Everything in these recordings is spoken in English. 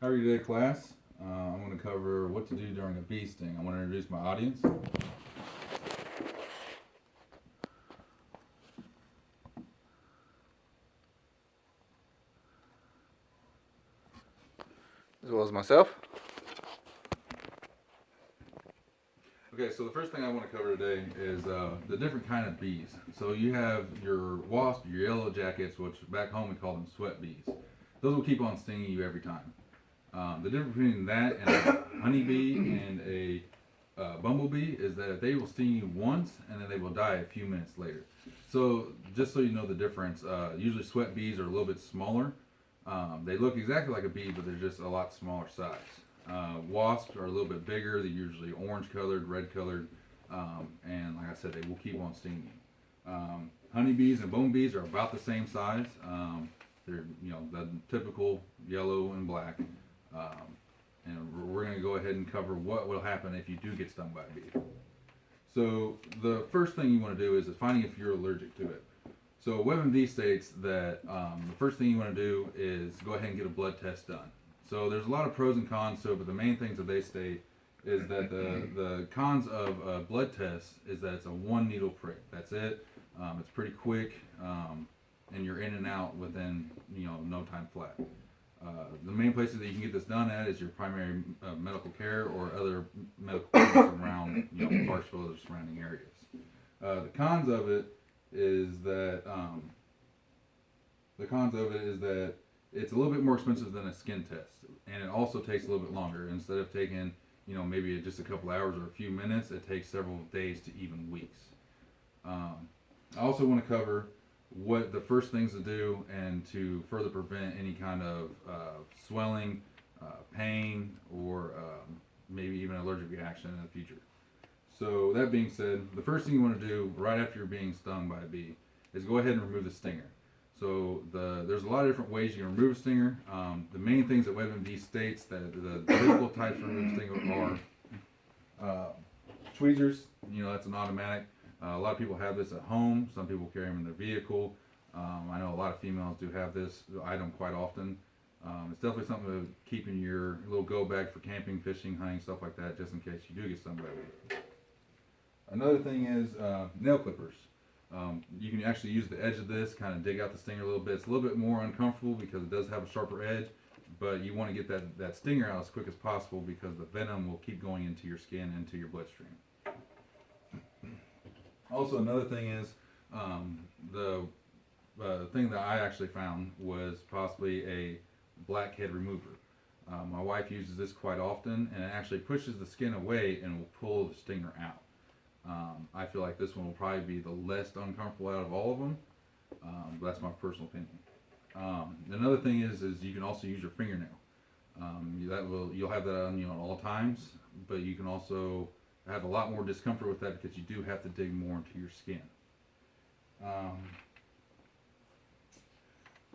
How are you today, class? I'm going to cover what to do during a bee sting. I want to introduce my audience. As well as myself. Okay, so the first thing I want to cover today is the different kind of bees. So you have your wasp, your yellow jackets, which back home we call them sweat bees. Those will keep on stinging you every time. The difference between that and a honeybee and a bumblebee is that they will sting you once and then they will die a few minutes later. So just so you know the difference, usually sweat bees are a little bit smaller. They look exactly like a bee, but they're just a lot smaller size. Wasps are a little bit bigger. They're usually orange colored, red colored, and like I said, they will keep on stinging you. Honeybees and bumblebees are about the same size. They're the typical yellow and black. And we're going to go ahead and cover what will happen if you do get stung by a bee. So the first thing you want to do is finding if you're allergic to it. So WebMD states that the first thing you want to do is go ahead and get a blood test done. So there's a lot of pros and cons to it, but the main things that they state is that the cons of a blood test is that it's a one needle prick. That's it. It's pretty quick, and you're in and out within no time flat. The main places that you can get this done at is your primary medical care or other medical clinics around Clarksville or surrounding areas. The cons of it is that it's a little bit more expensive than a skin test, and it also takes a little bit longer. Instead of taking maybe just a couple hours or a few minutes, it takes several days to even weeks. I also want to cover what the first things to do and to further prevent any kind of swelling, pain, or maybe even allergic reaction in the future. So that being said, the first thing you want to do right after you're being stung by a bee is go ahead and remove the stinger. So there's a lot of different ways you can remove a stinger. The main things that WebMD states that the typical types of remove stinger are tweezers. That's an automatic. A lot of people have this at home. Some people carry them in their vehicle. I know a lot of females do have this item quite often. It's definitely something to keep in your little go bag for camping, fishing, hunting, stuff like that, just in case you do get stung by a bee. Another thing is nail clippers. You can actually use the edge of this, kind of dig out the stinger a little bit. It's a little bit more uncomfortable because it does have a sharper edge, but you want to get that stinger out as quick as possible because the venom will keep going into your skin, into your bloodstream. Also, another thing is the thing that I actually found was possibly a blackhead remover. My wife uses this quite often, and it actually pushes the skin away and will pull the stinger out. I feel like this one will probably be the least uncomfortable out of all of them, but that's my personal opinion. Another thing is you can also use your fingernail. You'll have that on at all times, but you can also have a lot more discomfort with that because you do have to dig more into your skin.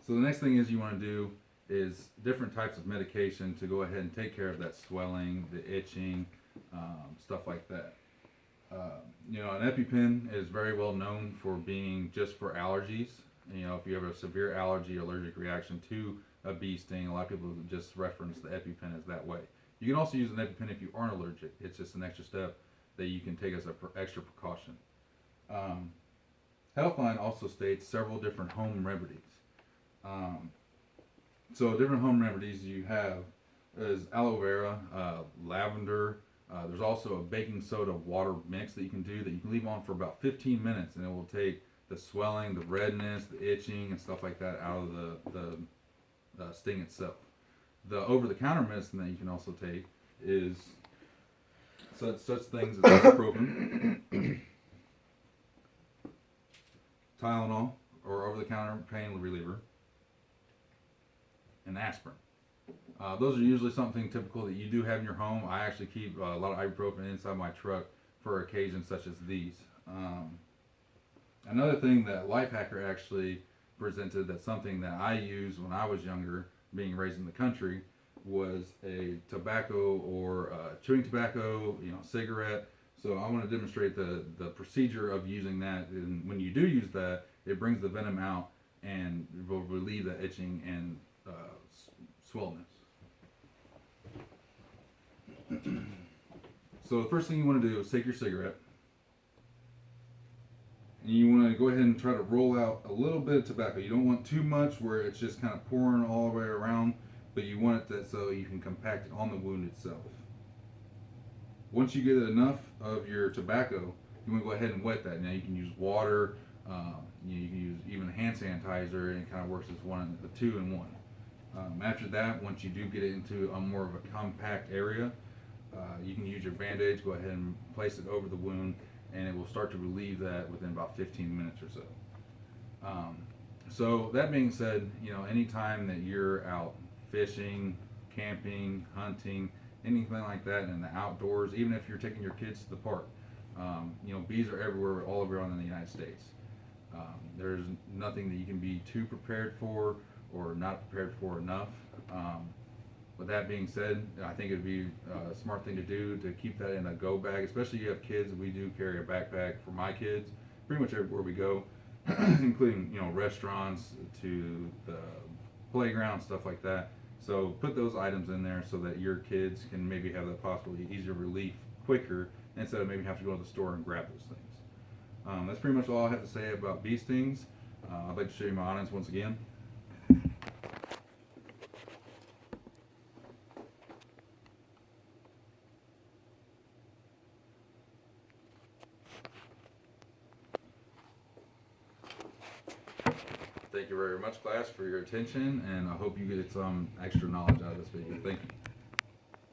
So the next thing is you want to do is different types of medication to go ahead and take care of that swelling, the itching, stuff like that. An EpiPen is very well known for being just for allergies. If you have a severe allergy or allergic reaction to a bee sting, a lot of people just reference the EpiPen as that way. You can also use an EpiPen if you aren't allergic. It's just an extra step that you can take as an extra precaution. Healthline also states several different home remedies. So different home remedies you have is aloe vera, lavender. There's also a baking soda water mix that you can do that you can leave on for about 15 minutes, and it will take the swelling, the redness, the itching, and stuff like that out of the sting itself. The over-the-counter medicine that you can also take is such things as ibuprofen, Tylenol, or over-the-counter pain reliever, and aspirin. Those are usually something typical that you do have in your home. I actually keep a lot of ibuprofen inside my truck for occasions such as these. Another thing that Lifehacker actually presented, that's something that I used when I was younger, being raised in the country, was a tobacco or chewing tobacco, cigarette. So I want to demonstrate the procedure of using that. And when you do use that, it brings the venom out and will relieve the itching and swellness. So the first thing you want to do is take your cigarette, and you want to go ahead and try to roll out a little bit of tobacco. You don't want too much where it's just kind of pouring all the way around, but you want it to, so you can compact it on the wound itself. Once you get enough of your tobacco, you want to go ahead and wet that. Now you can use water, you can use even hand sanitizer, and it kind of works as a two in one. After that, once you do get it into a more of a compact area, you can use your bandage, go ahead and place it over the wound, and it will start to relieve that within about 15 minutes or so. So that being said, anytime that you're out fishing, camping, hunting, anything like that in the outdoors, even if you're taking your kids to the park, bees are everywhere all around the United States. There's nothing that you can be too prepared for or not prepared for enough. With that being said, I think it'd be a smart thing to do to keep that in a go bag, especially if you have kids. We do carry a backpack for my kids pretty much everywhere we go, including restaurants to the playground, stuff like that. So put those items in there so that your kids can maybe have that possibly easier relief quicker instead of maybe have to go to the store and grab those things. That's pretty much all I have to say about bee stings. I'd like to show you my audience once again. Thank you very much, class, for your attention, and I hope you get some extra knowledge out of this video. Thank you.